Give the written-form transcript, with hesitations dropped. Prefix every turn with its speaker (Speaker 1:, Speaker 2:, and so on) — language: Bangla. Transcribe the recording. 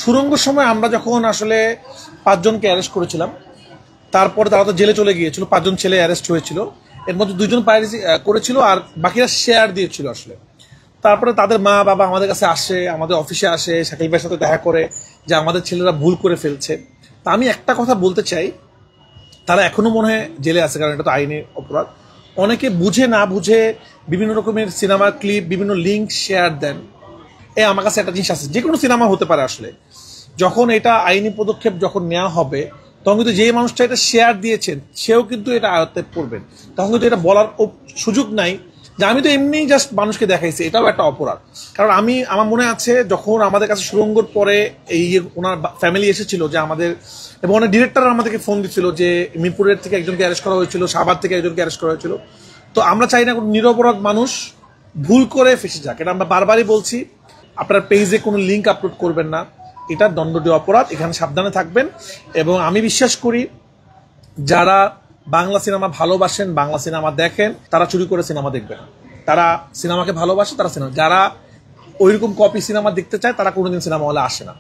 Speaker 1: সুড়ঙ্গের সময় আমরা যখন আসলে 5 জনকে অ্যারেস্ট করেছিলাম, তারপরে তারা তো জেলে চলে গিয়েছিল, 5 জন ছেলে অ্যারেস্ট হয়েছিল, এর মধ্যে 2 জন পাইরেসি করেছিল আর বাকিরা শেয়ার দিয়েছিল আসলে। তারপরে তাদের মা বাবা আমাদের কাছে আসে, আমাদের অফিসে আসে, শাকিল ভাইয়ের সাথে দেখা করে যে আমাদের ছেলেরা ভুল করে ফেলছে। তা আমি একটা কথা বলতে চাই, তারা এখনো মনে হয় জেলে আছে, কারণ এটা তো আইনি অপরাধ। অনেকে বুঝে না বুঝে বিভিন্ন রকমের সিনেমার ক্লিপ, বিভিন্ন লিঙ্ক শেয়ার দেন। আমার কাছে একটা জিনিস আছে, যে কোনো সিনেমা হতে পারে আসলে, যখন এটা আইনি পদক্ষেপ যখন নেওয়া হবে, তখন কিন্তু যে মানুষটা এটা শেয়ার দিয়েছেন সেও কিন্তু এটা আয়ত্তে পড়বেন। তখন কিন্তু এটা বলার সুযোগ নাই যে আমি তো এমনি জাস্ট মানুষকে দেখাইছি, এটাও একটা অপরাধ। কারণ আমার মনে আছে যখন আমাদের কাছে সুড়ঙ্গর পরে এই ওনার ফ্যামিলি এসেছিল, যে আমাদের এবং অনেক ডিরেক্টর আমাদেরকে ফোন দিচ্ছিল যে মিরপুরের থেকে একজনকে অ্যারেস্ট করা হয়েছিল, শাহবাগ থেকে একজনকে অ্যারেস্ট করা হয়েছিল। তো আমরা চাই না কোনো নিরপরাধ মানুষ ভুল করে ফেসে যাক। এটা আমরা বারবারই বলছি, আপনার পেজে কোনো লিঙ্ক আপলোড করবেন না, এটা দণ্ডনীয় অপরাধ, এখানে সাবধানে থাকবেন। এবং আমি বিশ্বাস করি যারা বাংলা সিনেমা ভালোবাসেন, বাংলা সিনেমা দেখেন, তারা চুরি করে সিনেমা দেখবেন। তারা সিনেমাকে ভালোবাসে, তারা সিনেমা, যারা ওইরকম কপি সিনেমা দেখতে চায় তারা কোনোদিন সিনেমা হলে আসে না।